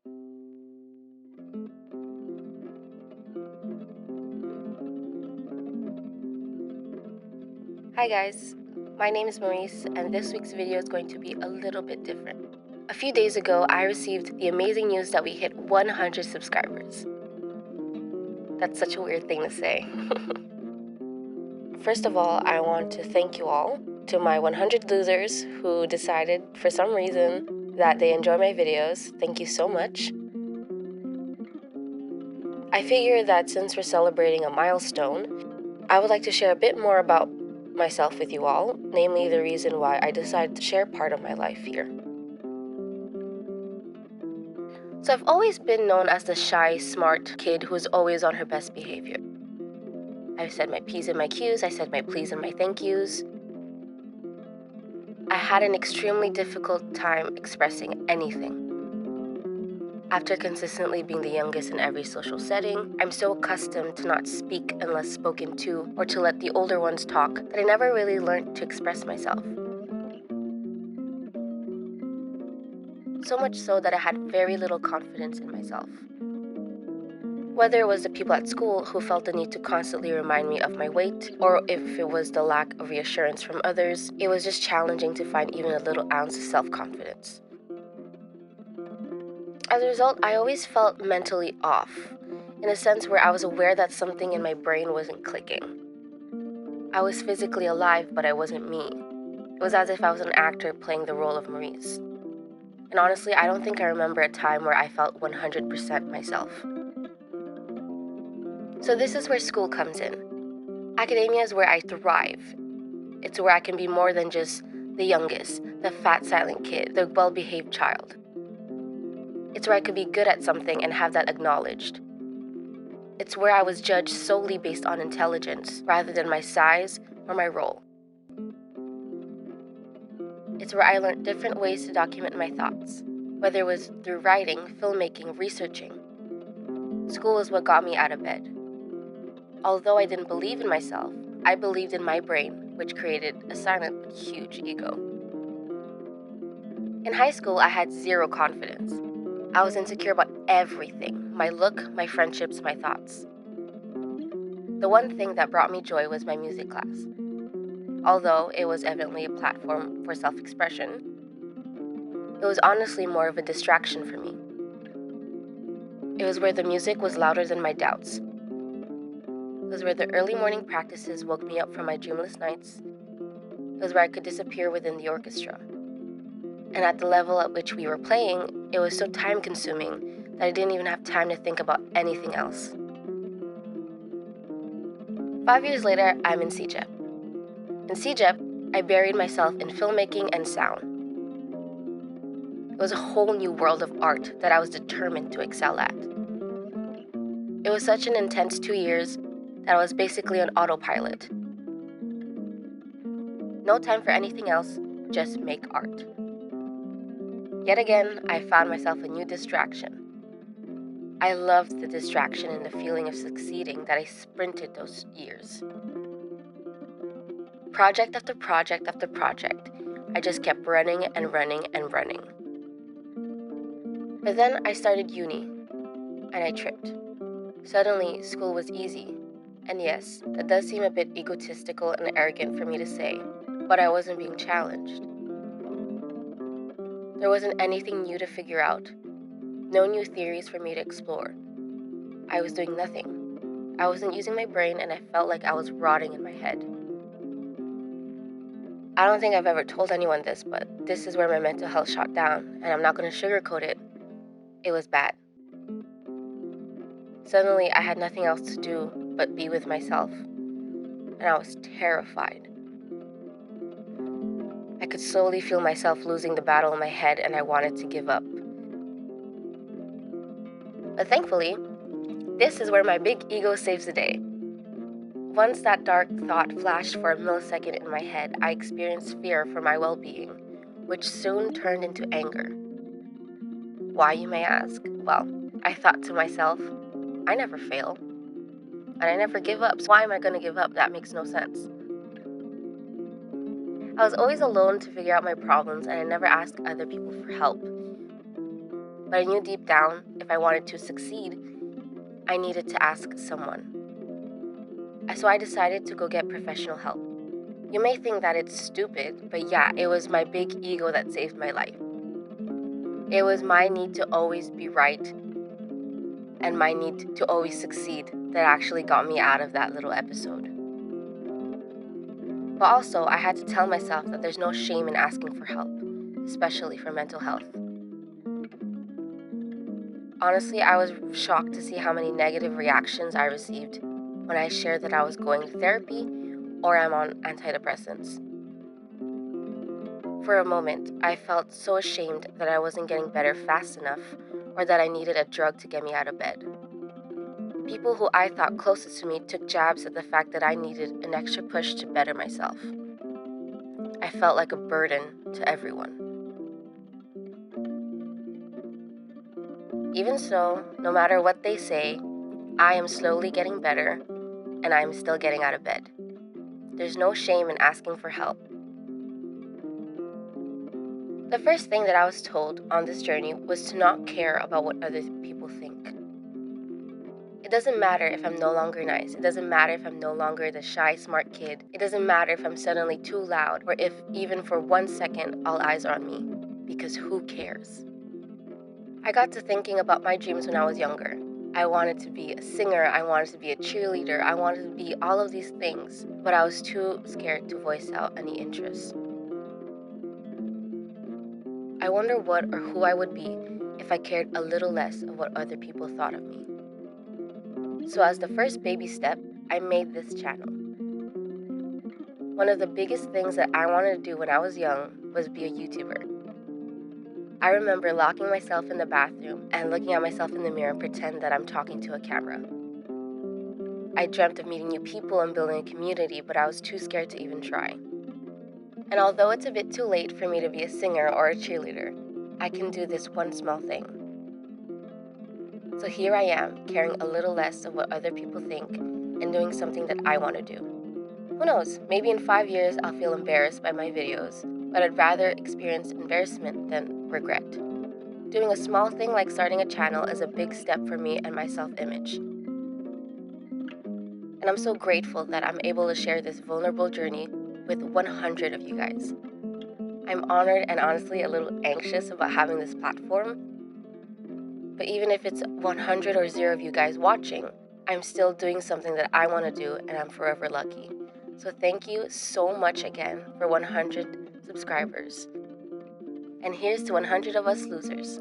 Hi guys, my name is Maurice and this week's video is going to be a little bit different. A few days ago, I received the amazing news that we hit 100 subscribers. That's such a weird thing to say. First of all, I want to thank you all, to my 100 losers who decided for some reason that they enjoy my videos. Thank you so much. I figure that since we're celebrating a milestone, I would like to share a bit more about myself with you all, namely the reason why I decided to share part of my life here. So I've always been known as the shy, smart kid who's always on her best behavior. I've said my P's and my Q's, I said my please and my thank yous. I had an extremely difficult time expressing anything. After consistently being the youngest in every social setting, I'm so accustomed to not speak unless spoken to or to let the older ones talk that I never really learned to express myself. So much so that I had very little confidence in myself. Whether it was the people at school who felt the need to constantly remind me of my weight, or if it was the lack of reassurance from others, it was just challenging to find even a little ounce of self-confidence. As a result, I always felt mentally off, in a sense where I was aware that something in my brain wasn't clicking. I was physically alive, but I wasn't me. It was as if I was an actor playing the role of Maurice. And honestly, I don't think I remember a time where I felt 100% myself. So this is where school comes in. Academia is where I thrive. It's where I can be more than just the youngest, the fat silent kid, the well-behaved child. It's where I could be good at something and have that acknowledged. It's where I was judged solely based on intelligence rather than my size or my role. It's where I learned different ways to document my thoughts, whether it was through writing, filmmaking, researching. School is what got me out of bed. Although I didn't believe in myself, I believed in my brain, which created a silent but huge ego. In high school, I had zero confidence. I was insecure about everything: my look, my friendships, my thoughts. The one thing that brought me joy was my music class. Although it was evidently a platform for self-expression, it was honestly more of a distraction for me. It was where the music was louder than my doubts. It was where the early morning practices woke me up from my dreamless nights. It was where I could disappear within the orchestra. And at the level at which we were playing, it was so time-consuming that I didn't even have time to think about anything else. 5 years later, I'm in CJEP. In CJEP, I buried myself in filmmaking and sound. It was a whole new world of art that I was determined to excel at. It was such an intense 2 years that I was basically on autopilot. No time for anything else, just make art. Yet again, I found myself a new distraction. I loved the distraction and the feeling of succeeding that I sprinted those years. Project after project after project, I just kept running and running and running. But then I started uni, and I tripped. Suddenly, school was easy. And yes, that does seem a bit egotistical and arrogant for me to say, but I wasn't being challenged. There wasn't anything new to figure out, no new theories for me to explore. I was doing nothing. I wasn't using my brain, and I felt like I was rotting in my head. I don't think I've ever told anyone this, but this is where my mental health shot down, and I'm not going to sugarcoat it. It was bad. Suddenly, I had nothing else to do but be with myself, and I was terrified. I could slowly feel myself losing the battle in my head, and I wanted to give up. But thankfully, this is where my big ego saves the day. Once that dark thought flashed for a millisecond in my head, I experienced fear for my well-being, which soon turned into anger. Why, you may ask? Well, I thought to myself, I never fail, and I never give up, so why am I going to give up? That makes no sense. I was always alone to figure out my problems, and I never asked other people for help. But I knew deep down, if I wanted to succeed, I needed to ask someone. So I decided to go get professional help. You may think that it's stupid, but yeah, it was my big ego that saved my life. It was my need to always be right and my need to always succeed that actually got me out of that little episode. But also, I had to tell myself that there's no shame in asking for help, especially for mental health. Honestly, I was shocked to see how many negative reactions I received when I shared that I was going to therapy or I'm on antidepressants. For a moment, I felt so ashamed that I wasn't getting better fast enough or that I needed a drug to get me out of bed. People who I thought closest to me took jabs at the fact that I needed an extra push to better myself. I felt like a burden to everyone. Even so, no matter what they say, I am slowly getting better and I am still getting out of bed. There's no shame in asking for help. The first thing that I was told on this journey was to not care about what other people think. It doesn't matter if I'm no longer nice. It doesn't matter if I'm no longer the shy, smart kid. It doesn't matter if I'm suddenly too loud or if even for 1 second all eyes are on me. Because who cares? I got to thinking about my dreams when I was younger. I wanted to be a singer, I wanted to be a cheerleader, I wanted to be all of these things, but I was too scared to voice out any interest. I wonder what or who I would be if I cared a little less of what other people thought of me. So as the first baby step, I made this channel. One of the biggest things that I wanted to do when I was young was be a YouTuber. I remember locking myself in the bathroom and looking at myself in the mirror and pretend that I'm talking to a camera. I dreamt of meeting new people and building a community, but I was too scared to even try. And although it's a bit too late for me to be a singer or a cheerleader, I can do this one small thing. So here I am, caring a little less of what other people think and doing something that I want to do. Who knows, maybe in 5 years I'll feel embarrassed by my videos, but I'd rather experience embarrassment than regret. Doing a small thing like starting a channel is a big step for me and my self-image. And I'm so grateful that I'm able to share this vulnerable journey with 100 of you guys. I'm honored and honestly a little anxious about having this platform. But even if it's 100 or 0 of you guys watching, I'm still doing something that I want to do and I'm forever lucky. So thank you so much again for 100 subscribers. And here's to 100 of us losers.